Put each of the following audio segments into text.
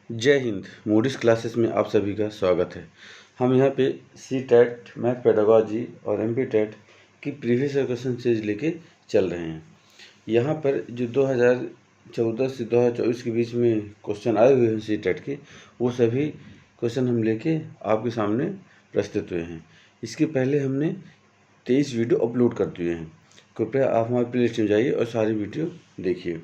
जय Hind. Moody's classes में आप सभी का स्वागत है। हम यहाँ पे सी टेट, मैथ पेडागोजी और एमपी टेट की प्रीवियस क्वेश्चन सीरीज लेके चल रहे हैं। यहाँ पर जो 2014 से 2024 के बीच में क्वेश्चन आए हुए हैं सी टेट के, वो सभी क्वेश्चन हम लेके आपके सामने प्रस्तुत हुए हैं। इसके पहले हमने 23 वीडियो अपलोड कर दिए हैं। कृपया आप हमारे प्ले लिस्ट में जाइए और सारी वीडियो देखिए।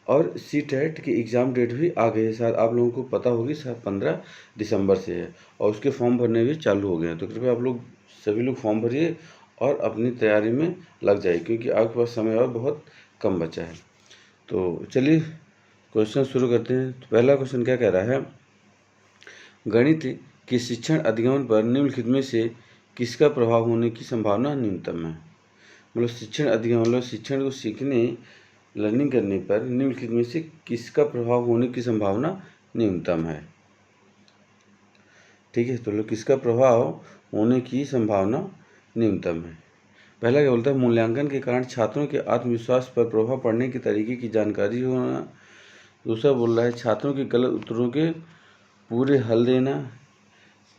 और सी टेट की एग्ज़ाम डेट भी आ गई है, शायद आप लोगों को पता होगी, शायद 15 दिसंबर से है और उसके फॉर्म भरने भी चालू हो गए हैं। तो कृपया आप लोग सभी लोग फॉर्म भरिए और अपनी तैयारी में लग जाइए, क्योंकि आपके पास समय और बहुत कम बचा है। तो चलिए क्वेश्चन शुरू करते हैं। तो पहला क्वेश्चन क्या कह रहा है, गणित के शिक्षण अधिगमन पर निम्नलिखित में से किसका प्रभाव होने की संभावना न्यूनतम है। मतलब शिक्षण अधिगमन, मतलब शिक्षण को सीखने, लर्निंग करने पर निम्नलिखित में से किसका प्रभाव होने की संभावना न्यूनतम है। ठीक है, तो लोग किसका प्रभाव होने की संभावना न्यूनतम है। पहला क्या बोलता है, मूल्यांकन के कारण छात्रों के आत्मविश्वास पर प्रभाव पड़ने के तरीके की जानकारी होना। दूसरा बोल रहा है छात्रों के गलत उत्तरों के पूरे हल देना।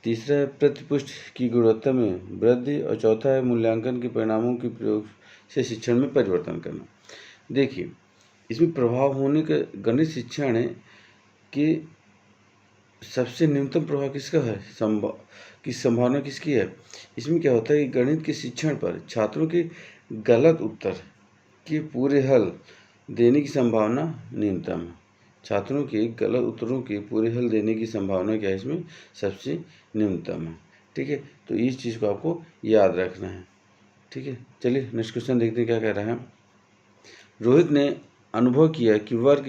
तीसरा है प्रतिपुष्टि की गुणवत्ता में वृद्धि। और चौथा है मूल्यांकन के परिणामों के प्रयोग से शिक्षण में परिवर्तन करना। देखिए, इसमें प्रभाव होने का गणित शिक्षण है कि सबसे न्यूनतम प्रभाव किसका है, संभावना किसकी है। इसमें क्या होता है कि गणित के शिक्षण पर छात्रों के गलत उत्तर के पूरे हल देने की संभावना न्यूनतम है। छात्रों के गलत उत्तरों के पूरे हल देने की संभावना क्या है, इसमें सबसे न्यूनतम है। ठीक है, तो इस चीज़ को आपको याद रखना है। ठीक है, चलिए नेक्स्ट क्वेश्चन देखते हैं क्या कह रहा है। रोहित ने अनुभव किया कि वर्ग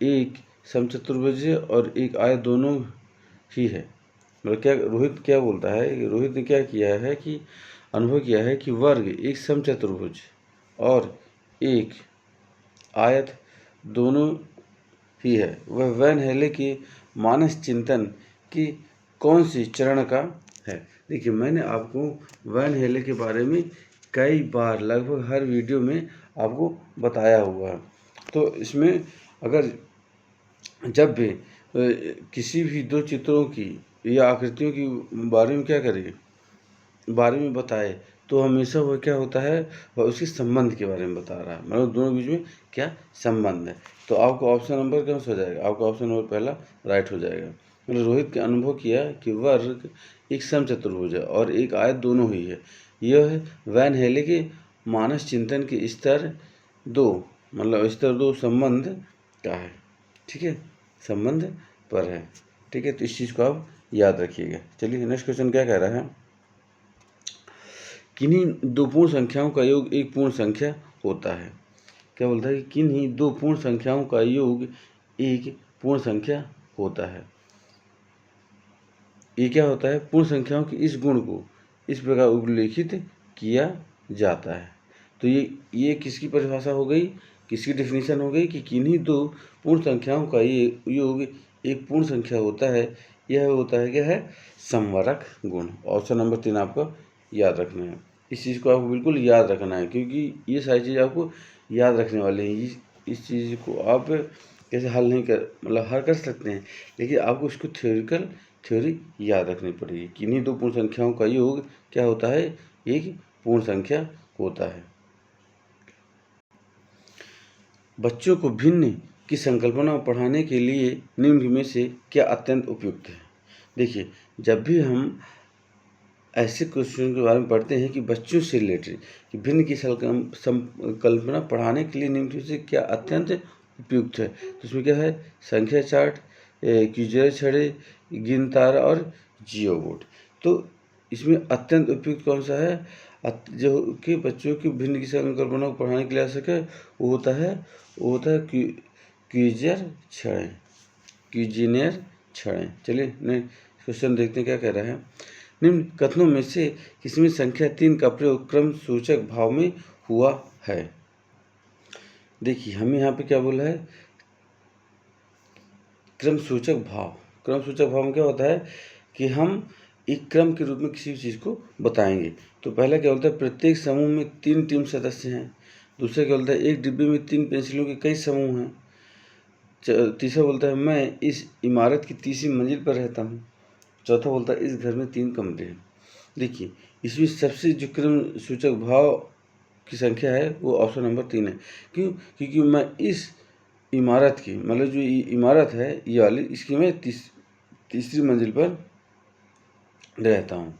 एक समचतुर्भुज और एक आयत दोनों ही है। मतलब क्या रोहित क्या बोलता है, रोहित ने क्या किया है कि अनुभव किया है कि वर्ग एक समचतुर्भुज और एक आयत दोनों ही है। वह वैन हेले के मानस चिंतन की कौन सी चरण का है। देखिए, मैंने आपको वैन हेले के बारे में कई बार लगभग हर वीडियो में आपको बताया हुआ है। तो इसमें अगर जब भी किसी भी दो चित्रों की या आकृतियों की बारे में क्या करें, बारे में बताए, तो हमेशा वह क्या होता है, वह उसके संबंध के बारे में बता रहा है। मतलब दोनों बीच में क्या संबंध है। तो आपको ऑप्शन नंबर कौन सा हो जाएगा, आपका ऑप्शन नंबर पहला राइट हो जाएगा। मतलब रोहित के अनुभव किया कि वर्ग एक समचतुर्भुज है और एक आयत दोनों ही है। यह वैन हेले के मानस चिंतन के स्तर 2, मतलब स्तर 2 संबंध का है। ठीक है, संबंध पर है। ठीक है, तो इस चीज़ को आप याद रखिएगा। चलिए नेक्स्ट क्वेश्चन क्या कह रहा है, किन्हीं दो पूर्ण संख्याओं का योग एक पूर्ण संख्या होता है। क्या बोलता है कि किन्हीं दो पूर्ण संख्याओं का योग एक पूर्ण संख्या होता है। ये क्या होता है, पूर्ण संख्याओं के इस गुण को इस प्रकार उल्लेखित किया जाता है। तो ये किसकी परिभाषा हो गई, किसकी डेफिनेशन हो गई कि किन्हीं दो पूर्ण संख्याओं का ये योग एक पूर्ण संख्या होता है। यह होता है क्या है, समवरक गुण। ऑप्शन नंबर 3 आपको याद रखना है। इस चीज़ को आपको बिल्कुल याद रखना है, क्योंकि ये सारी चीज़ आपको याद रखने वाले हैं। इस चीज़ को आप कैसे हल नहीं कर, मतलब हल कर सकते हैं, लेकिन आपको इसको थ्योरी याद रखनी पड़ेगी। किन्हीं दो पूर्ण संख्याओं का योग क्या होता है, एक पूर्ण संख्या होता है। बच्चों को भिन्न की संकल्पना पढ़ाने के लिए निम्न में से क्या अत्यंत उपयुक्त है। देखिए, जब भी हम ऐसे क्वेश्चन के बारे में पढ़ते हैं कि बच्चों से रिलेटेड कि भिन्न की संकल्पना पढ़ाने के लिए निम्न में से क्या अत्यंत उपयुक्त है, तो उसमें क्या है, संख्या चार्ट, क्विज़र छड़े, गिनतारा और जियो बोर्ड। तो इसमें अत्यंत उपयुक्त कौन सा है, जो कि बच्चों की भिन्न की संकल्पना को पढ़ाने के लिए आ सके, वो होता है क्विज़र छड़े, क्विजिनेयर छड़े। चलिए नेक्स्ट क्वेश्चन देखते हैं क्या कह रहा है। निम्न कथनों में से किसमें संख्या 3 का प्रयोग क्रम सूचक भाव में हुआ है। देखिए, हमें यहाँ पे क्या बोला है, क्रम सूचक भाव। क्रम सूचक भाव में क्या होता है कि हम एक क्रम के रूप में किसी भी चीज़ को बताएंगे। तो पहला क्या होता है, प्रत्येक समूह में 3 टीम सदस्य हैं। दूसरा क्या बोलता है, एक डिब्बे में 3 पेंसिलों के कई समूह हैं। तीसरा बोलता है मैं इस इमारत की तीसरी मंजिल पर रहता हूँ। चौथा बोलता है इस घर में 3 कमरे हैं। देखिए, इसमें सबसे जो क्रम सूचक भाव की संख्या है वो ऑप्शन नंबर 3 है। क्यों? क्योंकि मैं इस इमारत की, मतलब जो इमारत है ये वाली, इसकी मैं तीसरी मंजिल पर रहता हूँ।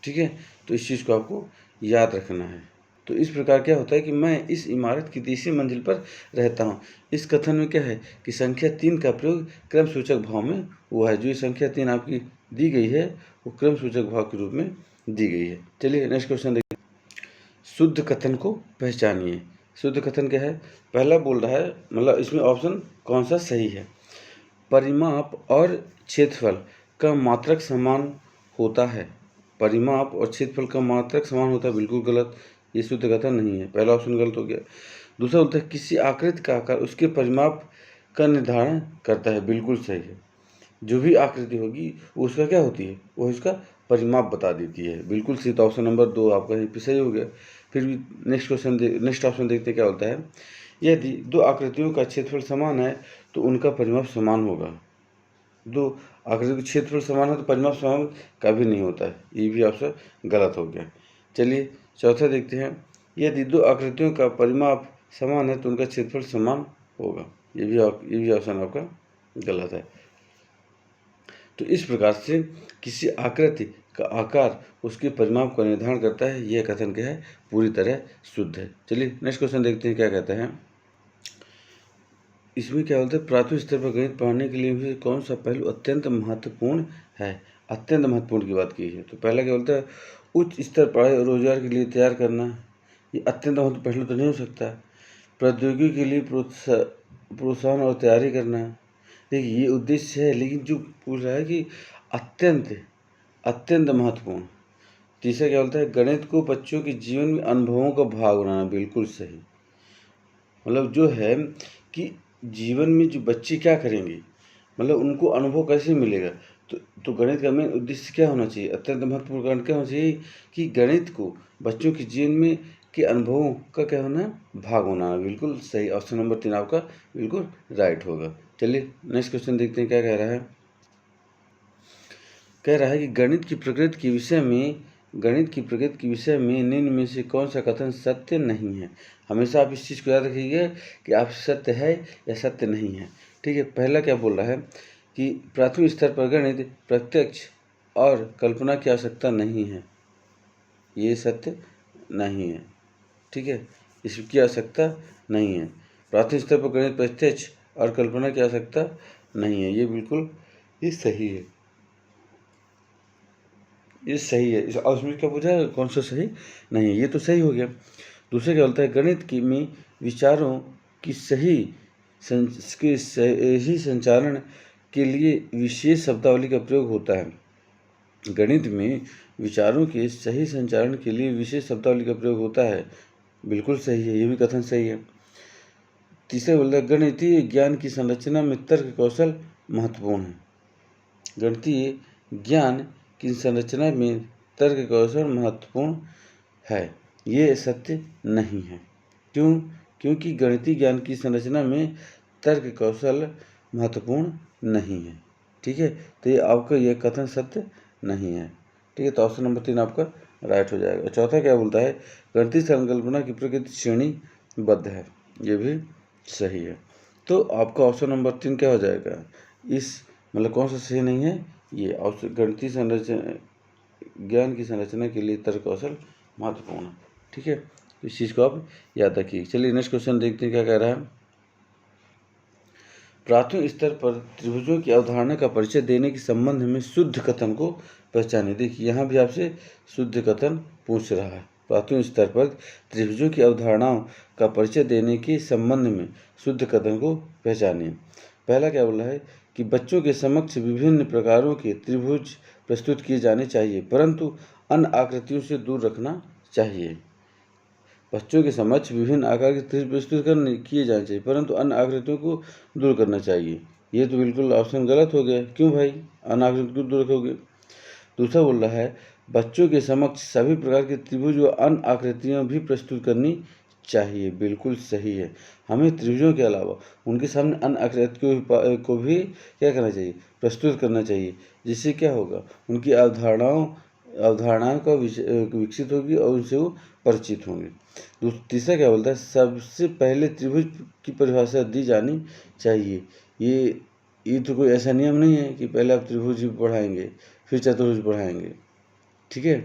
ठीक है, तो इस चीज़ को आपको याद रखना है। तो इस प्रकार क्या होता है कि मैं इस इमारत की तीसरी मंजिल पर रहता हूँ। इस कथन में क्या है कि संख्या 3 का प्रयोग क्रम सूचक भाव में हुआ है। जो ये संख्या 3 आपकी दी गई है वो क्रम सूचक भाव के रूप में दी गई है। चलिए नेक्स्ट क्वेश्चन देखिए। शुद्ध कथन को पहचानिए। शुद्ध कथन क्या है? पहला बोल रहा है, मतलब इसमें ऑप्शन कौन सा सही है? परिमाप और क्षेत्रफल का मात्रक समान होता है। परिमाप और क्षेत्रफल का मात्रक समान होता है, बिल्कुल गलत। ये शुद्ध कथन नहीं है, पहला ऑप्शन गलत हो गया। दूसरा बोलता है किसी आकृति का आकार उसके परिमाप का निर्धारण करता है, बिल्कुल सही है। जो भी आकृति होगी उसका क्या होती है, वो इसका परिमाप बता देती है, बिल्कुल सही। तो ऑप्शन नंबर 2 आपका यहीं पे सही हो गया। फिर भी नेक्स्ट ऑप्शन देखते क्या होता है। यदि दो आकृतियों का क्षेत्रफल समान है तो उनका परिमाप समान होगा। दो आकृतियों का क्षेत्रफल समान है तो परिमाप समान कभी नहीं होता है, ये भी ऑप्शन गलत हो गया। चलिए चौथा देखते हैं। यदि दो आकृतियों का परिमाप समान है तो उनका क्षेत्रफल समान होगा, ये भी ऑप्शन आपका गलत है। तो इस प्रकार से किसी आकृति का आकार उसके परिमाप का निर्धारण करता है, यह कथन क्या है, पूरी तरह शुद्ध है। चलिए नेक्स्ट क्वेश्चन देखते हैं क्या कहते हैं। इसमें क्या बोलते हैं, प्राथमिक स्तर पर गणित पढ़ाने के लिए कौन सा पहलू अत्यंत महत्वपूर्ण है? अत्यंत महत्वपूर्ण की बात की है। तो पहला क्या बोलता है, उच्च स्तर पढ़ाई और रोजगार के लिए तैयार करना। ये अत्यंत महत्वपूर्ण पहलू तो नहीं हो सकता। प्रौद्योगिकी के लिए प्रोत्साहन और तैयारी करना। देखिए ये उद्देश्य है, लेकिन जो पूछ रहा है कि अत्यंत महत्वपूर्ण। तीसरा क्या बोलता है, गणित को बच्चों के जीवन में अनुभवों का भाग बनाना, बिल्कुल सही। मतलब जो है कि जीवन में जो बच्चे क्या करेंगे, मतलब उनको अनुभव कैसे मिलेगा, तो गणित का मेन उद्देश्य क्या होना चाहिए, अत्यंत महत्वपूर्ण कारण क्या होना चाहिए कि गणित को बच्चों के जीवन में के अनुभवों का क्या होना है, भाग होना। बिल्कुल सही, ऑप्शन नंबर 3 आपका बिल्कुल राइट होगा। चलिए नेक्स्ट क्वेश्चन देखते हैं क्या कह रहा है। कह रहा है कि गणित की प्रकृति के विषय में निम्न में से कौन सा कथन सत्य नहीं है? हमेशा आप इस चीज़ को याद रखिएगा कि आप सत्य है या सत्य नहीं है। ठीक है, पहला क्या बोल रहा है कि प्राथमिक स्तर पर गणित प्रत्यक्ष और कल्पना की आवश्यकता नहीं है, ये सत्य नहीं है। ठीक है, इसकी आवश्यकता नहीं है। प्राथमिक स्तर पर गणित प्रत्यक्ष और कल्पना की आवश्यकता नहीं है, ये बिल्कुल ये सही है, ये सही है। इस उसमें क्या पूछा है, कौन सा सही नहीं है, ये तो सही हो गया। दूसरा क्या बोलता है, गणित की में विचारों की सही संचालन के लिए विशेष शब्दावली का प्रयोग होता है। गणित में विचारों के सही संचालन के लिए विशेष शब्दावली का प्रयोग होता है, बिल्कुल सही है, ये भी कथन सही है। तीसरा बोलता है गणितीय ज्ञान की संरचना में तर्क कौशल महत्वपूर्ण है। गणितीय ज्ञान की संरचना में तर्क कौशल महत्वपूर्ण है, ये सत्य नहीं है। क्यों? क्योंकि गणितीय ज्ञान की संरचना में तर्क कौशल महत्वपूर्ण नहीं है। ठीक है, तो ये आपका यह कथन सत्य नहीं है। ठीक है, तो ऑप्शन नंबर 3 आपका राइट हो जाएगा। चौथा क्या बोलता है, गणितीय संकल्पना की प्रकृति श्रेणीबद्ध है, ये भी सही है। तो आपका ऑप्शन नंबर 3 क्या हो जाएगा, इस मतलब कौन सा सही नहीं है, ये ऑप्शन गणितीय संरचना ज्ञान की संरचना के लिए तर्क कौशल महत्वपूर्ण है। ठीक है, इस चीज़ को आप याद रखिए। चलिए नेक्स्ट क्वेश्चन देखते हैं क्या कह रहा है। प्राथमिक स्तर पर त्रिभुजों की अवधारणा का परिचय देने के संबंध में शुद्ध कथन को पहचाने। देखिए यहाँ भी आपसे शुद्ध कथन पूछ रहा है। प्राथमिक स्तर पर त्रिभुजों की अवधारणाओं का परिचय देने के संबंध में शुद्ध कथन को पहचानिए। पहला क्या बोला है कि बच्चों के समक्ष विभिन्न प्रकारों के त्रिभुज प्रस्तुत किए जाने चाहिए, परंतु अन्य आकृतियों से दूर रखना चाहिए। बच्चों के समक्ष विभिन्न आकार के त्रिभुज प्रस्तुत किए जाने चाहिए, परंतु अन्य आकृतियों को दूर करना चाहिए। ये तो बिल्कुल ऑप्शन गलत हो गया। क्यों भाई, अन्य आकृति क्यों दूर रखोगे? दूसरा बोल रहा है बच्चों के समक्ष सभी प्रकार के त्रिभुज व अन्य आकृतियाँ भी प्रस्तुत करनी चाहिए। बिल्कुल सही है। हमें त्रिभुजों के अलावा उनके सामने अन्य आकृतियों को भी क्या करना चाहिए, प्रस्तुत करना चाहिए, जिससे क्या होगा, उनकी अवधारणाओं का विकसित होगी और उनसे वो परिचित होंगे। तीसरा क्या बोलता है, सबसे पहले त्रिभुज की परिभाषा दी जानी चाहिए। ये तो कोई ऐसा नियम नहीं है कि पहले आप त्रिभुज पढ़ाएंगे फिर चतुर्भुज पढ़ाएंगे, ठीक है।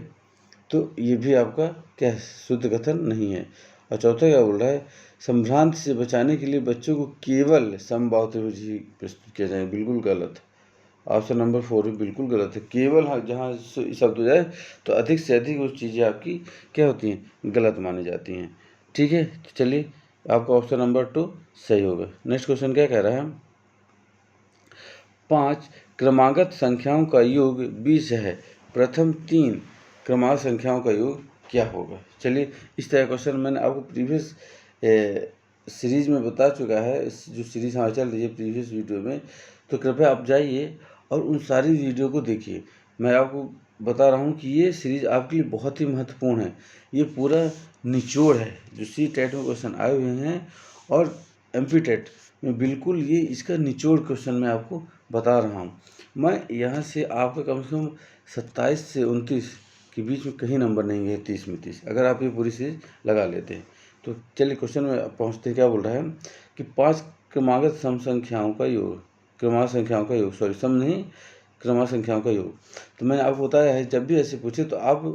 तो ये भी आपका क्या शुद्ध कथन नहीं है। और चौथा क्या बोल रहा है, संभ्रांति से बचाने के लिए बच्चों को केवल समबाहु त्रिभुज ही प्रस्तुत किया जाए। बिल्कुल गलत। ऑप्शन नंबर 4 भी बिल्कुल गलत है। केवल जहाँ शब्द हो जाए तो अधिक से अधिक वो चीज़ें आपकी क्या होती हैं, गलत मानी जाती हैं, ठीक है। तो चलिए, आपका ऑप्शन नंबर 2 सही होगा। नेक्स्ट क्वेश्चन क्या कह रहा है, 5 क्रमागत संख्याओं का योग 20 है, प्रथम 3 क्रमागत संख्याओं का योग क्या होगा। चलिए, इस तरह क्वेश्चन मैंने आपको प्रीवियस सीरीज में बता चुका है, जो सीरीज हमारी चल रही है प्रीवियस वीडियो में, तो कृपया आप जाइए और उन सारी वीडियो को देखिए। मैं आपको बता रहा हूँ कि ये सीरीज आपके लिए बहुत ही महत्वपूर्ण है। ये पूरा निचोड़ है जो सी टेट में क्वेश्चन आए हुए हैं और एमपी टेट में, बिल्कुल ये इसका निचोड़ क्वेश्चन मैं आपको बता रहा हूँ। मैं यहाँ से आपका कम से कम 27 से 29 के बीच में कहीं नंबर नहीं है, 30 में 30, अगर आप ये पूरी सीरीज लगा लेते हैं। तो चलिए क्वेश्चन में पहुँचते हैं। क्या बोल रहा है कि 5 क्रमागत सम संख्याओं का योग, क्रमागत संख्याओं का योग, सॉरी सम नहीं, क्रमागत संख्याओं का योग। तो मैंने आपको बताया है, जब भी ऐसे पूछे तो आप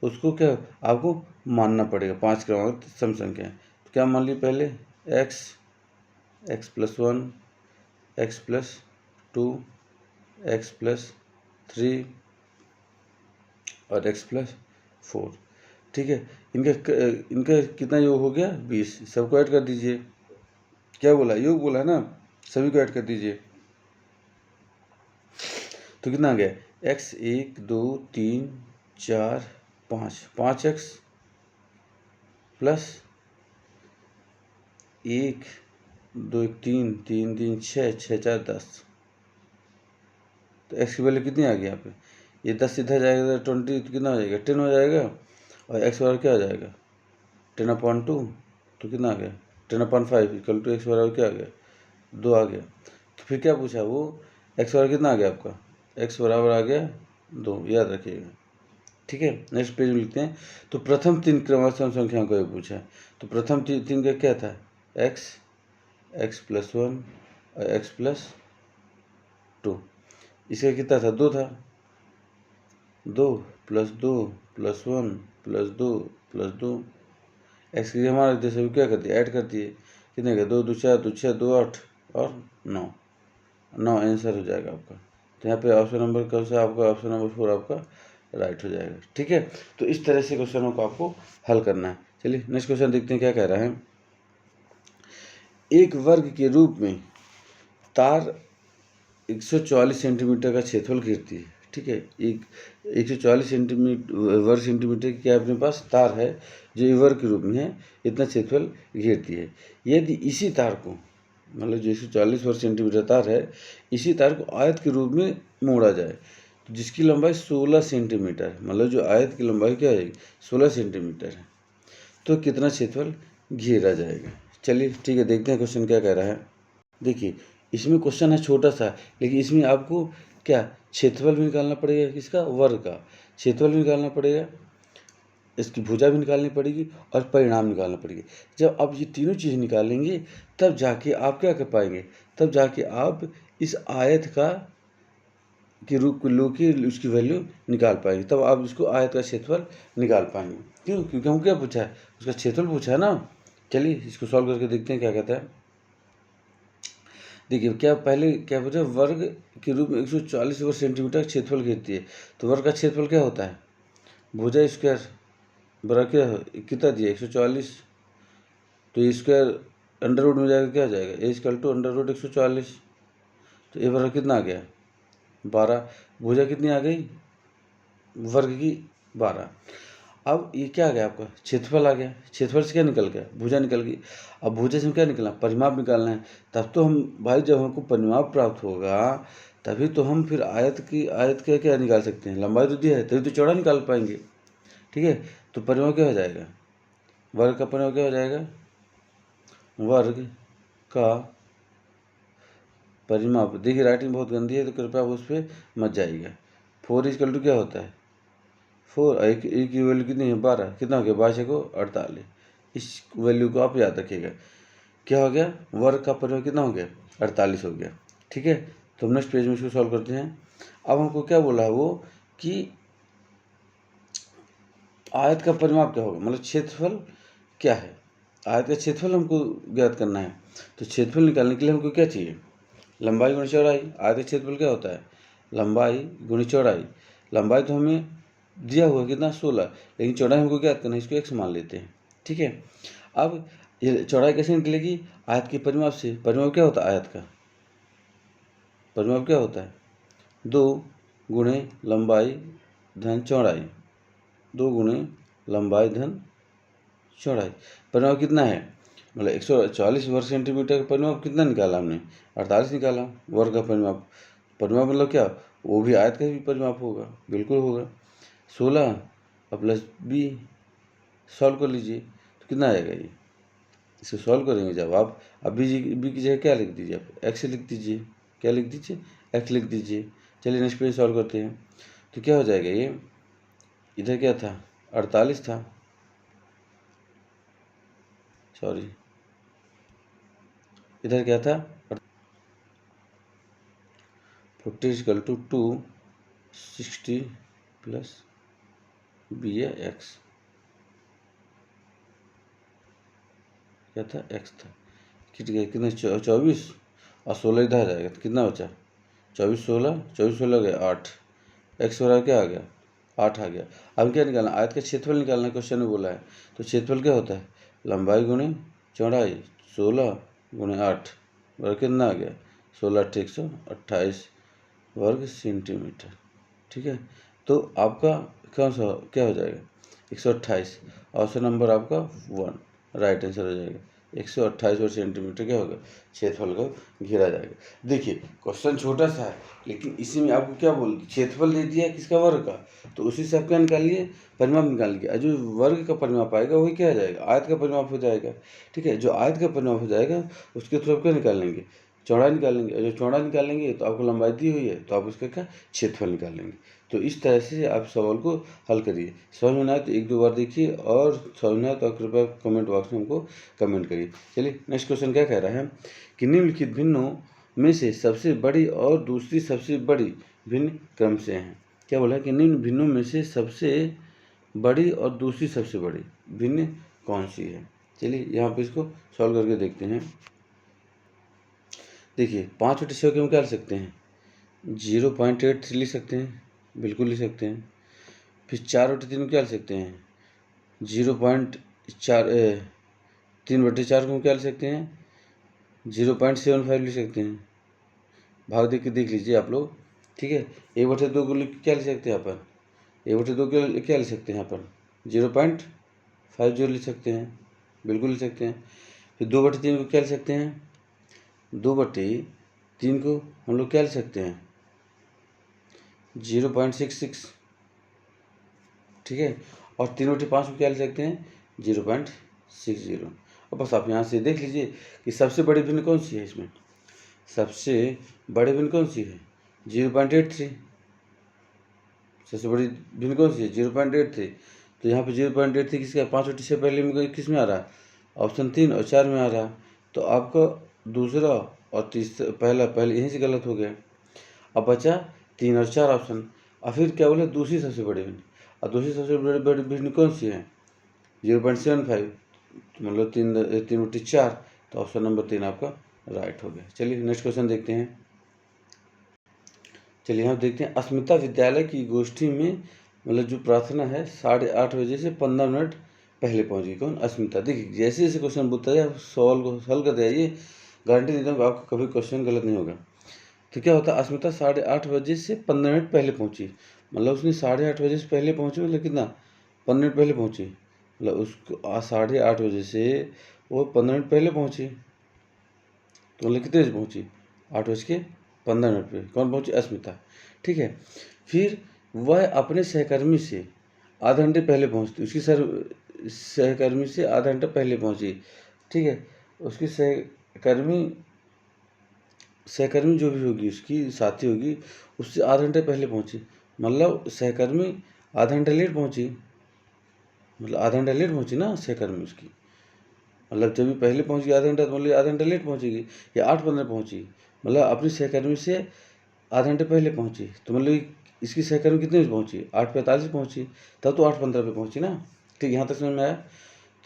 उसको क्या आपको मानना पड़ेगा। 5 क्रमागत सम संख्याएं, तो क्या मान ली, पहले x plus 1, x plus 2, x plus 3 और x प्लस 4, ठीक है। इनका कितना योग हो गया, 20। सबको ऐड कर दीजिए। क्या बोला, योग बोला है ना, सभी को ऐड कर दीजिए। तो कितना आ गया, x 1 2 3 4 5, 5x प्लस 1 2 3 3 3 6 6 4 10। तो x की वैल्यू कितनी आ गई यहाँ पे, ये 10 सीधा जाएगा तो 20, तो कितना हो जाएगा, 10 हो जाएगा। और x बराबर क्या हो जाएगा, 10/2, तो कितना आ गया, 10/5 इक्वल टू x बराबर क्या आ गया, 2 आ गया। तो फिर क्या पूछा वो, x बराबर कितना आ गया आपका, x बराबर आ गया 2, याद रखिएगा, ठीक है। नेक्स्ट पेज में लिखते हैं। तो प्रथम 3 क्रमागत सम संख्याओं का पूछा है। तो प्रथम 3 का क्या था, x प्लस 1 और x प्लस 2। इसका कितना था, 2 था, 2 plus 2 plus 1 plus 2 plus 2। X की हमारा जैसे भी क्या कर दिया, ऐड कर दिए, कितने का, 2 2 4 2 6 2 8 और 9 आंसर हो जाएगा आपका। तो यहाँ पे ऑप्शन नंबर कौन सा आपका, ऑप्शन नंबर 4 आपका राइट हो जाएगा, ठीक है। तो इस तरह से क्वेश्चनों को आपको हल करना है। चलिए नेक्स्ट क्वेश्चन देखते हैं क्या कह रहा है। एक वर्ग के रूप में तार 144 सेंटीमीटर का क्षेत्रफल घेरती है, ठीक है। 144 वर्ग सेंटीमीटर की क्या अपने पास तार है जो वर्ग के रूप में है, इतना क्षेत्रफल घेरती है। यदि इसी तार को, मतलब जो 140 वर्ग सेंटीमीटर तार है, इसी तार को आयत के रूप में मोड़ा जाए, तो जिसकी लंबाई 16 सेंटीमीटर, मतलब जो आयत की लंबाई क्या है 16 सेंटीमीटर है, तो कितना क्षेत्रफल घेरा जाएगा। चलिए ठीक है, देखते हैं क्वेश्चन क्या कह रहा है। देखिए इसमें क्वेश्चन है छोटा सा, लेकिन इसमें आपको क्या क्षेत्रफल भी निकालना पड़ेगा, किसका, वर्ग का क्षेत्रफल भी निकालना पड़ेगा, इसकी भुजा भी निकालनी पड़ेगी और परिणाम निकालना पड़ेगी। जब आप ये तीनों चीज़ निकालेंगे तब जाके आप क्या कर पाएंगे, तब जाके आप इस आयत का के रूप को लो के उसकी वैल्यू निकाल पाएंगे, तब आप इसको आयत का क्षेत्रफल निकाल पाएंगे। क्यों, क्योंकि हम क्या पूछा है, उसका क्षेत्रफल पूछा है ना। चलिए इसको सॉल्व करके देखते हैं क्या कहता है। देखिए क्या पहले क्या पूछा, वर्ग के रूप में 140 वर्ग सेंटीमीटर क्षेत्रफल घेरती है। तो वर्ग का क्षेत्रफल क्या होता है, भुजा स्क्वायर बराबर क्या कितना दिया 140, तो स्क्वायर अंडर रूट में जाएगा, क्या आ जाएगा, ए इक्वल टू अंडर रूट 140। तो ए बराबर कितना आ गया 12, भुजा कितनी आ गई वर्ग की 12। अब ये क्या आ गया आपका क्षेत्रफल आ गया, क्षेत्रफल से क्या निकल गया, भुजा निकल गई। अब भुजा से क्या निकलना, परिमाप निकालना है। तब तो हम भाई जब हमको परिमाप प्राप्त होगा तभी तो हम फिर आयत का क्या निकाल सकते हैं, लंबाई तो दिया है तभी तो चौड़ा निकाल पाएंगे, ठीक है। तो परिमाप क्या हो जाएगा, वर्ग का परिमाप क्या हो जाएगा, वर्ग का परिमाप। देखिए राइटिंग बहुत गंदी है तो कृपया उस पर मत जाइएगा। 4 इक्वल टू क्या होता है, 4 की वैल्यू कितनी है, 12, कितना हो गया, 22 को 48। इस वैल्यू को आप याद रखिएगा। क्या हो गया, वर्ग का परिमाप कितना हो गया, 48 हो गया। ठीक है, तो हम नेक्स्ट पेज में इसको सॉल्व करते हैं। अब हमको क्या बोला है वो कि आयत का परिमाप क्या होगा, मतलब क्षेत्रफल क्या है, आयत का क्षेत्रफल हमको ज्ञात करना है। तो क्षेत्रफल निकालने के लिए हमको क्या चाहिए, लंबाई गुणा चौड़ाई। आयत का क्षेत्रफल क्या होता है, लंबाई गुणी चौड़ाई। लंबाई तो हमें दिया हुआ कितना, 16, लेकिन चौड़ाई हमको ज्ञात करना है, इसको x मान लेते हैं। ठीक है, अब ये चौड़ाई कैसे निकलेगी, आयत के परिमाप से। परिमाप क्या होता है आयत का, परिमाप क्या होता है, 2 गुणे लंबाई धन चौड़ाई, 2 गुणे लंबाई धन चौड़ाई। परिमाप कितना है, मतलब 140 वर्ग सेंटीमीटर का परिमाप कितना निकाला हमने, 48 निकाला वर्ग का परिमाप। परिमाप मतलब क्या, वो भी आयत का भी परिमाप होगा, बिल्कुल होगा। 16 और प्लस बी सॉल्व कर लीजिए तो कितना आएगा ये, इसको सॉल्व करेंगे जब आप, अब बी की जगह क्या लिख दीजिए, आप एक्स लिख दीजिए, क्या लिख दीजिए, एक्स लिख दीजिए। चलिए नेक्स्ट पेज सॉल्व करते हैं। तो क्या हो जाएगा ये, इधर क्या था, 48 था, सॉरी इधर क्या था, 40 इक्वल टू 260 प्लस बी है एक्स, क्या था, एक्स था। कितने 24 और 16 इधर आ जाएगा तो कितना बचा, 24 16 हो गया 8, एक्स बराबर क्या आ गया, 8 आ गया। अब क्या निकालना, आयत का क्षेत्रफल निकालना क्वेश्चन में बोला है। तो क्षेत्रफल क्या होता है, लंबाई गुणे चौड़ाई, 16 गुणे 8 बराबर कितना आ गया, 16 8 128 वर्ग सेंटीमीटर। ठीक है, तो आपका कौन सा क्या हो जाएगा, 128, ऑप्शन नंबर आपका 1 राइट आंसर हो जाएगा। 128 वर्ग सेंटीमीटर क्या होगा, क्षेत्रफल का घेरा जाएगा। देखिए क्वेश्चन छोटा सा है, लेकिन इसी में आपको क्या बोल क्षेत्रफल दे दिया है किसका, वर्ग का, तो उसी से आप क्या निकालिए, परिमाप निकाल लीजिए। जो वर्ग का परिमाप आएगा वही क्या आ जाएगा, आयत का परिमाप हो जाएगा। ठीक है, जो आयत का परिमाप हो जाएगा उसके थ्रू आप क्या निकाल लेंगे, चौड़ाई निकाल लेंगे, और जो चौड़ा निकालेंगे तो आपको लंबाई दी हुई है तो आप उसका क्या क्षेत्रफल निकाल लेंगे। तो इस तरह से आप सवाल को हल करिए। समझ में ना आए तो 1-2 बार देखिए, और समझ में आए तो कृपया कमेंट बॉक्स में हमको कमेंट करिए। चलिए नेक्स्ट क्वेश्चन क्या कह रहा है कि निम्नलिखित भिन्नों में से सबसे बड़ी और दूसरी सबसे बड़ी भिन्न क्रम से हैं। क्या बोला है कि निम्न भिन्नों में से सबसे बड़ी और दूसरी सबसे बड़ी भिन्न कौन सी है। चलिए यहाँ पे इसको सॉल्व करके देखते हैं। देखिए 5/6 को हम क्या लिख सकते हैं, 0.83 लिख सकते हैं, बिल्कुल लिख सकते हैं। फिर 4/3 को क्या लिख सकते हैं, 0.4 3/4 को हम क्या लिख सकते हैं, 0.75 लिख सकते हैं। भाग देख के देख लीजिए आप लोग। ठीक है, 1/2 को क्या लिख सकते हैं अपन, 1/2 क्या लिख सकते हैं अपन, 0.50 लिख सकते हैं, बिल्कुल लिख सकते हैं। फिर 2/3 को क्या लिख सकते हैं, 2/3 को हम लोग क्या लिख सकते हैं, 0.66। ठीक है, और 3/5 को क्या लिख सकते हैं, 0.60। अब बस आप यहाँ से देख लीजिए कि सबसे बड़ी भिन्न कौन सी है, इसमें सबसे बड़ी भिन्न कौन सी है, 0.83। सबसे बड़ी भिन्न कौन सी है, 0.83। तो यहाँ पे 0.83 किसका, 5/6 से पहले में किस में आ रहा है, ऑप्शन 3 और 4 में आ रहा है। तो आपका दूसरा और तीसरा पहले यहीं से गलत हो गया। अब बचा 3 और 4 ऑप्शन। और फिर क्या बोले, दूसरी सबसे बड़ी भिन्न, और दूसरी सबसे बड़ी भिन्न कौन सी है, 0.75। तो मतलब 3/4। तो ऑप्शन नंबर 3 आपका राइट हो गया। चलिए नेक्स्ट क्वेश्चन देखते हैं। चलिए यहाँ देखते हैं, अस्मिता विद्यालय की गोष्ठी में मतलब जो प्रार्थना है 8:30 बजे से 15 मिनट पहले पहुंची। कौन, अस्मिता। देखिए जैसे जैसे क्वेश्चन पूछता है आप सवाल को हल करते जाइए, गारंटी देता हूँ कि आपका कभी क्वेश्चन गलत नहीं होगा। तो क्या होता है, अस्मिता 8:30 बजे से 15 मिनट पहले पहुंची, मतलब उसने 8:30 बजे से पहले पहुंची, मतलब कितना, 15 मिनट पहले पहुंची, मतलब उसको 8:30 बजे से वो 15 मिनट पहले पहुंची। तो मतलब कितने बजे पहुंची, 8:15 पे। कौन पहुंची, अस्मिता। ठीक है, फिर वह अपने सहकर्मी से आधा घंटे पहले पहुंचती, उसकी सहकर्मी से आधा घंटा पहले पहुंची, ठीक है। उसकी सहकर्मी जो भी होगी, उसकी साथी होगी, उससे आधा घंटे पहले पहुंची, मतलब सहकर्मी आधा घंटा लेट पहुंची, मतलब आधा घंटा लेट पहुंची ना सहकर्मी उसकी, मतलब जब भी पहले पहुंच गई आधा घंटा, तो मतलब आधा घंटा लेट पहुंचेगी। या 8:15 पहुंची, मतलब अपनी सहकर्मी से आधा घंटे पहले पहुंची, तो मतलब इसकी सहकर्मी कितने बजे पहुंची, 8:45 पहुंची, तब तो 8:15 पे पहुंची ना। ठीक, यहाँ तक समझ में आया।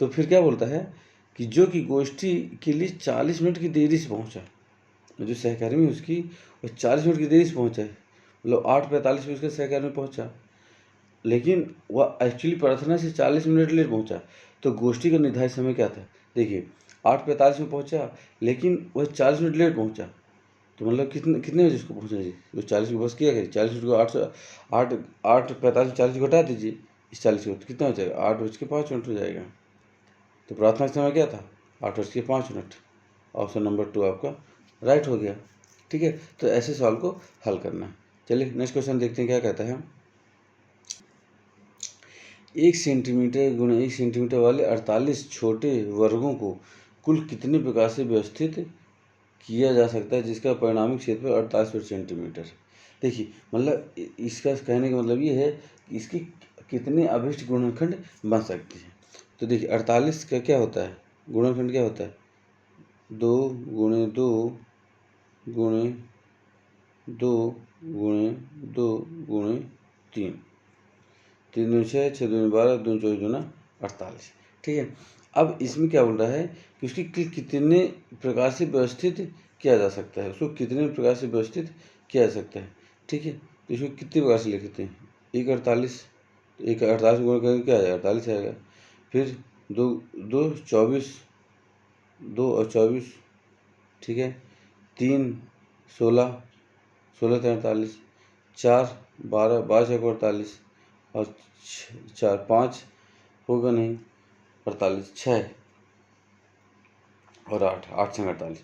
तो फिर क्या बोलता है कि जो कि गोष्ठी के लिए 40 मिनट की देरी से पहुंचा, जो सहकर्मी उसकी वो 40 मिनट की देरी से पहुंचा है, मतलब 8:45 पे उसका सहकर्मी पहुंचा, लेकिन वह एक्चुअली प्रार्थना से 40 मिनट लेट पहुंचा। तो गोष्ठी का निर्धारित समय क्या था, देखिए 8:45 में पहुंचा, लेकिन वह 40 मिनट लेट पहुंचा, तो मतलब कितने बजे उसको पहुंचना चाहिए, जो 40 को बस किया करिए, 40 मिनट को 8:45 में 40 घटा दीजिए, इस 40 को, तो कितना हो जाएगा, 8:05 हो जाएगा। तो प्रार्थना का समय क्या था, 8:05। ऑप्शन नंबर 2 आपका राइट हो गया। ठीक है, तो ऐसे सवाल को हल करना। चलिए नेक्स्ट क्वेश्चन देखते हैं क्या कहता है। 1 सेंटीमीटर गुणा 1 सेंटीमीटर वाले 48 छोटे वर्गों को कुल कितने प्रकार से व्यवस्थित किया जा सकता है, जिसका परिणामी क्षेत्रफल 48 सेंटीमीटर। देखिए, मतलब इसका कहने का मतलब ये है कि इसकी कितने अभिष्ट गुणनखंड बन सकते हैं। तो देखिए 48 का क्या होता है, गुणनखंड क्या होता है, 2 × 2 × 2 × 2 × 3, 3 दूनी 6, 6 दूनी 12, 2 24 दूना 48। ठीक है, अब इसमें क्या बोल रहा है कि उसकी कितने प्रकार से व्यवस्थित किया जा सकता है, उसको कितने प्रकार से व्यवस्थित किया जा सकता है। ठीक है, तो इसको कितने प्रकार से लिखते हैं, 1 48, तो 1 48 गुणा करके क्या आ जाएगा, 48 आएगा। फिर 2 2 24, 2 और 24, ठीक है। 3 16, 16 3 48, 4 12, 12 6 48, और 4 5 होगा नहीं, 48, 6 और 8, 8 6 48,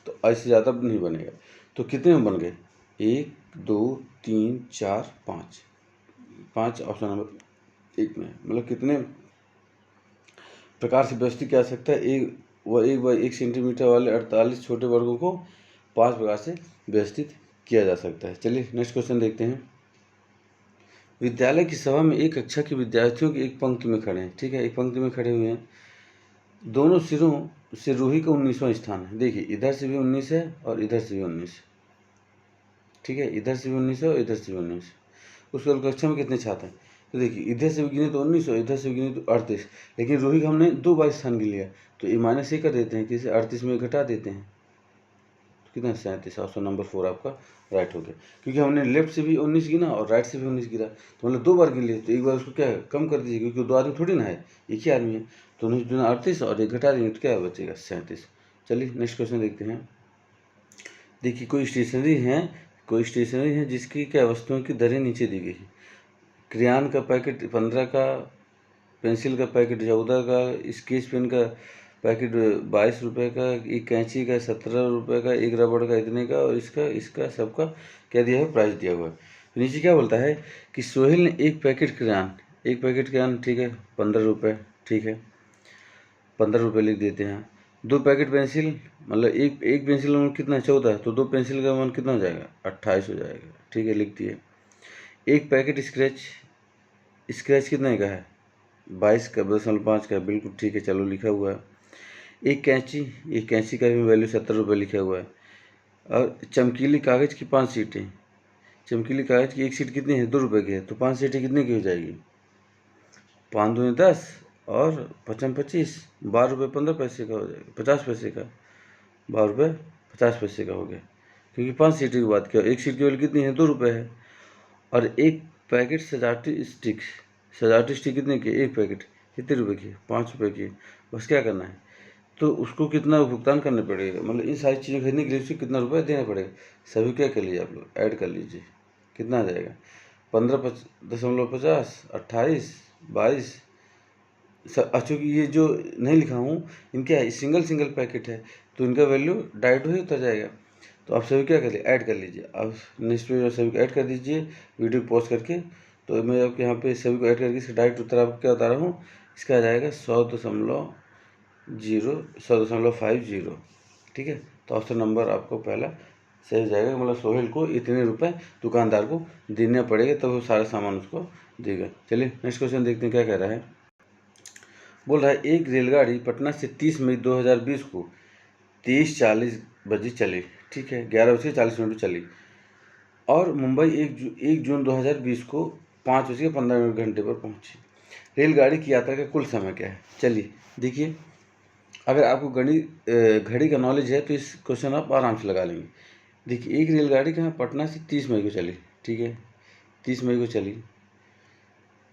तो ऐसे ज़्यादा नहीं बनेगा। तो कितने में बन गए, 1 2 3 4 5, 5 ऑप्शन नंबर 1 में, मतलब कितने प्रकार से व्यवस्थित किया जा सकता है, एक बाई 1 सेंटीमीटर वाले 48 छोटे वर्गों को 5 प्रकार से व्यवस्थित किया जा सकता है। चलिए नेक्स्ट क्वेश्चन देखते हैं। विद्यालय की सभा में एक कक्षा के विद्यार्थियों की एक पंक्ति में खड़े हैं, ठीक है, एक पंक्ति में खड़े हुए हैं, दोनों सिरों से रूही का 19वां स्थान है। देखिए इधर से भी 19 है और इधर से भी 19, ठीक है, इधर से भी 19 है और इधर से भी 19। उसके बाद कक्षा में कितने छात्र हैं, तो देखिए इधर से भी गिने तो 19 और इधर से भी गिने तो 38, लेकिन रूही का हमने 2 बार स्थान गिन लिया, तो ये -1 कर देते हैं, किसी 38 में घटा देते हैं, तो कितना 37, ऑप्शन नंबर 4 आपका राइट हो गया, क्योंकि हमने लेफ्ट से भी 19 गिना और राइट से भी 19 गिरा, तो मतलब 2 बार गिन लिए, तो एक बार उसको क्या है कम कर दीजिए, क्योंकि 2 आदमी थोड़ी ना है, एक ही आदमी है, तो 19 दूना 38 और एक घटा देंगे तो क्या बचेगा, 37। चलिए नेक्स्ट क्वेश्चन देखते हैं। देखिए कोई स्टेशनरी है जिसकी क्या वस्तुओं की दरें नीचे दी गई है। क्रेयॉन का पैकेट 15 का, पेंसिल का पैकेट 14 का, स्केच पेन का पैकेट 22 रुपये का, एक कैंची का 17 रुपये का, एक रबड़ का इतने का, और इसका सबका क्या दिया है, प्राइस दिया हुआ है। तो नीचे क्या बोलता है कि सोहेल ने एक पैकेट क्रेयॉन, ठीक है 15 रुपये, ठीक है 15 रुपये लिख देते हैं। 2 पैकेट पेंसिल, मतलब एक पेंसिल का मूल्य कितना है, 14, तो 2 पेंसिल का मूल्य कितना हो जाएगा, 28 हो जाएगा, ठीक है लिख दिए। एक पैकेट स्क्रैच कितने का है, 22.5 का, बिल्कुल ठीक है, चलो लिखा हुआ है। एक कैंची का भी वैल्यू 70 रुपये लिखा हुआ है। और चमकीली कागज़ की 5 सीटें, चमकीली कागज़ की एक सीट कितनी है, 2 रुपये की है, तो 5 सीटें कितने की हो जाएगी, 5 दूनी 10 और 5 25, 12 रुपये 15 पैसे का हो जाएगा, 50 पैसे का, 12 रुपये 50 पैसे का हो गया, क्योंकि 5 सीटें की बात किया, एक सीट की वैल्यू कितनी है, 2 रुपये है। और एक पैकेट सजावटी स्टिक कितने की, एक पैकेट कितने रुपए की, 5 रुपये की, बस क्या करना है, तो उसको कितना भुगतान करना पड़ेगा, मतलब इन सारी चीज़ें खरीदने के लिए उसको कितना रुपये देना पड़ेगा, सभी क्या कर लीजिए आप लोग ऐड कर लीजिए, कितना आ जाएगा, 15.50, 28, 22। चूँकि ये जो नहीं लिखा हूँ इनके सिंगल पैकेट है, तो इनका वैल्यू डायरेक्ट ही उतर जाएगा। तो आप सभी क्या कर लीजिए, ऐड कर लीजिए, आप नेक्स्ट पे सभी को ऐड कर दीजिए वीडियो पॉज करके। तो मैं आपके यहाँ पे सभी को ऐड करके इसका डायरेक्ट उत्तर आपको क्या बता रहा हूँ, इसका आ जाएगा 100.50, ठीक है। तो ऑप्शन नंबर आपको पहला सही हो जाएगा। मतलब सोहेल को इतने रुपए दुकानदार को देने पड़ेगा तब वो सारा सामान उसको देगा। चलिए नेक्स्ट क्वेश्चन देखते हैं क्या कह रहा है। बोल रहा है एक रेलगाड़ी पटना से 30 मई 2020 को 23:40 बजे चली, ठीक है, 11:40 चली, और मुंबई 1 जून 2020 को 5:15 पर पहुंची। रेलगाड़ी की यात्रा का कुल समय क्या है? चलिए देखिए, अगर आपको घड़ी का नॉलेज है तो इस क्वेश्चन आप आराम से लगा लेंगे। देखिए, एक रेलगाड़ी कहाँ पटना से 30 मई को चली, ठीक है, 30 मई को चली,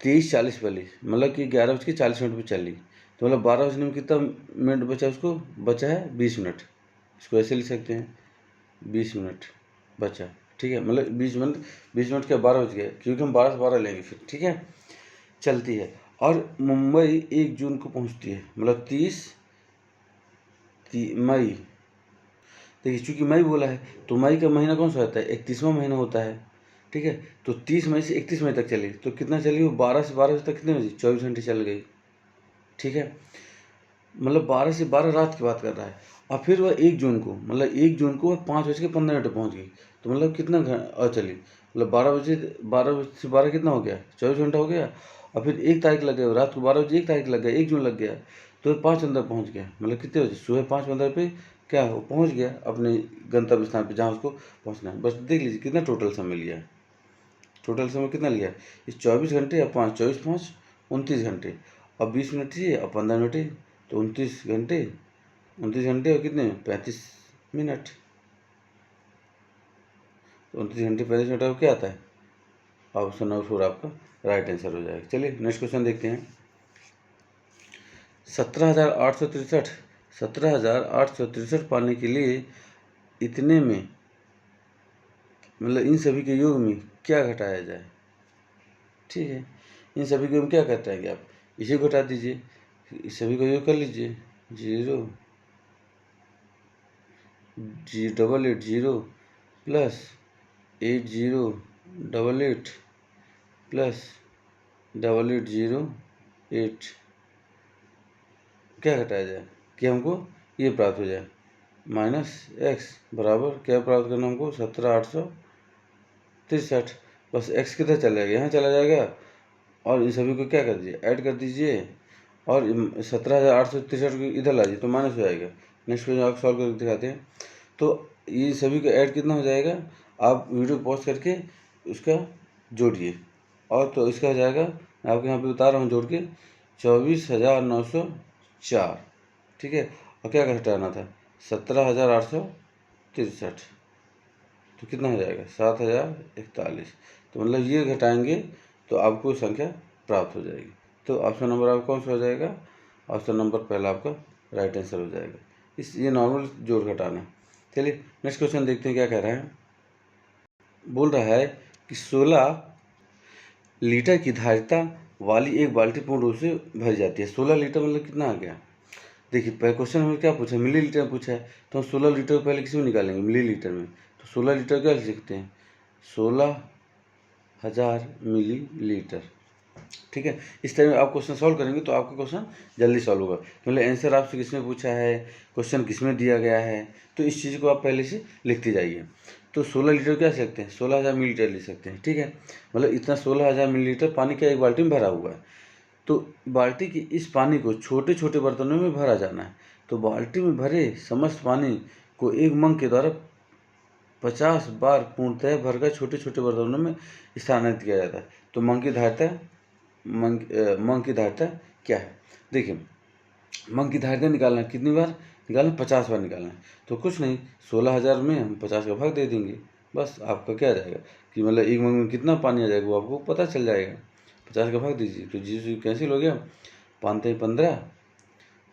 23:40 वाली, मतलब कि 11:40 पर चली, तो मतलब 12 बजने में कितना मिनट बचा उसको? बचा है 20 मिनट। इसको ऐसे लिख सकते हैं, 20 मिनट बचा, ठीक है, मतलब 20 मिनट क्या 12 बज गए, क्योंकि हम 12 से 12 लेंगे फिर, ठीक है। चलती है और मुंबई 1 जून को पहुंचती है, मतलब 30 मई। देखिए, चूंकि मई बोला है तो मई का महीना कौन सा होता है? 31वां महीना होता है, ठीक है। तो 30 मई से 31 मई तक चली, तो कितना चली वो? 12 से 12 बजे तक कितने बजे? 24 घंटे चल गई, ठीक है। मतलब 12 से 12 रात की बात कर रहा है। और फिर वह 1 जून को, मतलब 1 जून को वह 5:15 पहुंच गई, तो मतलब कितना और चली? मतलब 12 बजे से 12 कितना हो गया? 24 घंटा हो गया। और फिर 1 तारीख लग गया, रात को 12 बजे 1 तारीख लग गया, 1 जून लग गया, तो 5:15 पहुंच गया। मतलब कितने बजे? सुबह 5:15 पे क्या वो पहुंच गया अपने गंतव्य स्थान पे जहाँ उसको पहुंचना है। बस देख लीजिए कितना टोटल समय लिया है। टोटल समय कितना लिया है इस 24 घंटे या 24 5 29 घंटे, और 20 मिनट चाहिए और 15 मिनट, तो 29 घंटे और कितने 35 मिनट, तो 29 घंटे 35 मिनट क्या आता है? ऑप्शन नंबर 4 आपका राइट आंसर हो जाएगा। चलिए नेक्स्ट क्वेश्चन देखते हैं। 17,863 पाने के लिए इतने में, मतलब इन सभी के योग में क्या घटाया जाए? ठीक है, इन सभी को हम क्या घटाएंगे? आप इसे घटा दीजिए, इस सभी का योग कर लीजिए। 0,880 प्लस 8088 प्लस 8808, क्या घटाया जाए कि हमको ये प्राप्त हो जाए? माइनस एक्स बराबर क्या प्राप्त करना हमको? 17,863 बस एक्स किधर चला जाएगा? यहाँ चला जाएगा, और इन सभी को क्या कर दीजिए? ऐड कर दीजिए, और 17,863 को इधर ला दीजिए तो माइनस हो जाएगा। नेक्स्ट क्वेश्चन आप सॉल्व करके दिखाते हैं। तो ये सभी का ऐड कितना हो जाएगा? आप वीडियो पॉज करके उसका जोड़िए, और तो इसका हो जाएगा, मैं आपके यहाँ पे बता रहा हूँ जोड़ के, 24,904, ठीक है। और क्या घटाना था? 17,863, तो कितना हो जाएगा? 7,041। तो मतलब ये घटाएंगे तो आपको संख्या प्राप्त हो जाएगी। तो ऑप्शन नंबर आपका कौन सा हो जाएगा? ऑप्शन नंबर पहला आपका राइट आंसर हो जाएगा। ये नॉर्मल जोड़ घटाना। चलिए नेक्स्ट क्वेश्चन देखते हैं क्या कह रहा है। बोल रहा है कि 16 लीटर की धारिता वाली एक बाल्टी पूर्ण रूप से भरी जाती है। 16 लीटर मतलब कितना आ गया? देखिए, पहले क्वेश्चन हमें क्या पूछा? मिलीलीटर में पूछा है, तो हम 16 लीटर पहले किसी में निकालेंगे? मिलीलीटर में। तो 16 लीटर क्या लिख सकते हैं? 16,000 मिलीलीटर, ठीक है। इस टाइम आप क्वेश्चन सॉल्व करेंगे तो आपका क्वेश्चन जल्दी सॉल्व होगा। मतलब आंसर आपसे किसमें पूछा है, क्वेश्चन किसमें दिया गया है, तो इस चीज़ को आप पहले से लिखते जाइए। तो 16 लीटर क्या सकते हैं? 16,000 मिलीलीटर लिख सकते हैं, ठीक है। मतलब इतना 16,000 मिलीलीटर पानी का एक बाल्टी में भरा हुआ है। तो बाल्टी की इस पानी को छोटे छोटे बर्तनों में भरा जाना है। तो बाल्टी में भरे समस्त पानी को एक मंग के द्वारा 50 बार पूर्णतः भरकर छोटे छोटे बर्तनों में स्थानांतरित किया जाता है। तो मंग की धारिता क्या है? देखिए, मंग की धारिता निकालना है, कितनी बार निकालना? 50 बार निकालना है। तो कुछ नहीं, 16,000 में हम 50 का भाग दे देंगे, बस आपका क्या आ जाएगा कि मतलब एक मंग में कितना पानी आ जाएगा वो आपको पता चल जाएगा। 50 का भाग दीजिए तो जी कैंसिल हो गया, 5×3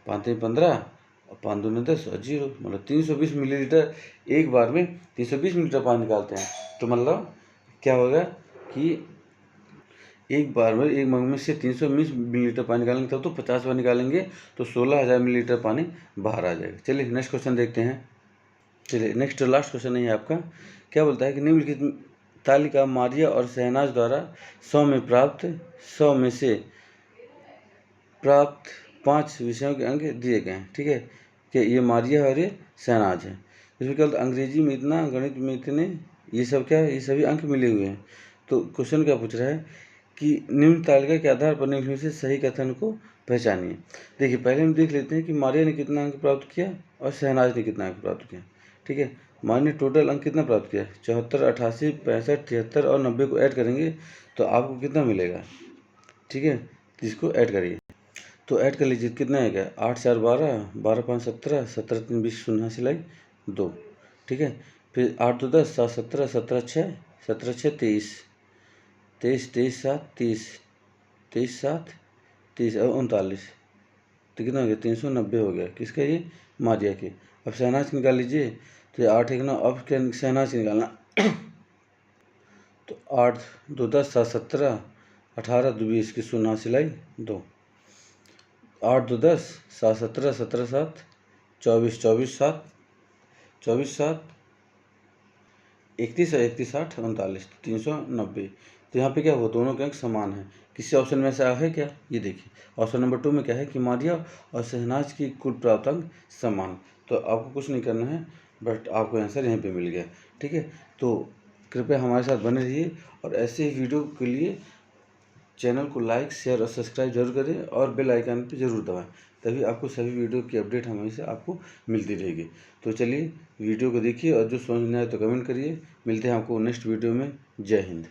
= 15 और 5×2 = 10 और 0, मतलब 320 मिलीलीटर एक बार में 320 मिलीलीटर पानी निकालते हैं। तो मतलब क्या होगा कि एक बार में एक मंग में से 320 मिलीलीटर पानी निकालेंगे तब तो 50 बार निकालेंगे तो 16,000 मिलीलीटर पानी बाहर आ जाएगा। चलिए नेक्स्ट क्वेश्चन देखते हैं। चलिए नेक्स्ट लास्ट क्वेश्चन नहीं है आपका। क्या बोलता है कि निम्नलिखित तालिका मारिया और शहनाज द्वारा 100 में प्राप्त 100 में से प्राप्त 5 विषयों के अंक दिए गए हैं, ठीक है, कि ये मारिया और ये शहनाज है। इसमें क्या होता है, अंग्रेजी में इतना, गणित में इतने, ये सब क्या है, ये सभी अंक मिले हुए हैं। तो क्वेश्चन क्या पूछ रहा है कि निम्न तालिका के आधार पर निम्न में से सही कथन को पहचानिए। देखिए पहले हम देख लेते हैं कि मारिया ने कितना अंक प्राप्त किया और शहनाज ने कितना अंक प्राप्त किया, ठीक है। मारिया ने टोटल अंक कितना प्राप्त किया, 74, 88, 65, 73 और 90 को ऐड करेंगे तो आपको कितना मिलेगा, ठीक है। तो इसको ऐड करिए, तो ऐड कर लीजिए, कितना है क्या, 8 4 12, 12 5 17, 17 3 20, शून्य सिलाई 2, ठीक है। फिर 8 2 10, 7 17, 17 6, 17 6 23, 23 23 7 30, 23 7 30 और 39, तो कितना हो गया, 390 हो गया। किसका, ये मारिया के। अब शहनाज निकाल लीजिए, तो ये 8 1 9, अब क्या शहनाज निकालना तो 8 2 10, 7 17, 18 2 20 की शून्य सिलाई 2, 8 2 10, 7 17, 17 7, 24 24 7, 24 7, 31 और 31 8 39, 390। तो यहाँ पे क्या हुआ, दोनों के अंक समान हैं। किसी ऑप्शन में ऐसा है क्या, ये देखिए ऑप्शन नंबर 2 में क्या है कि मारिया और शहनाज की कुल प्राप्त अंक समान। तो आपको कुछ नहीं करना है, बट आपको आंसर यहीं पे मिल गया, ठीक है। तो कृपया हमारे साथ बने रहिए और ऐसे ही वीडियो के लिए चैनल को लाइक शेयर और सब्सक्राइब जरूर करें और बेल आइकन पे ज़रूर दबाएं, तभी आपको सभी वीडियो की अपडेट हमेशा आपको मिलती रहेगी। तो चलिए वीडियो को देखिए और जो समझ नहीं आए तो कमेंट करिए। मिलते हैं आपको नेक्स्ट वीडियो में। जय हिंद।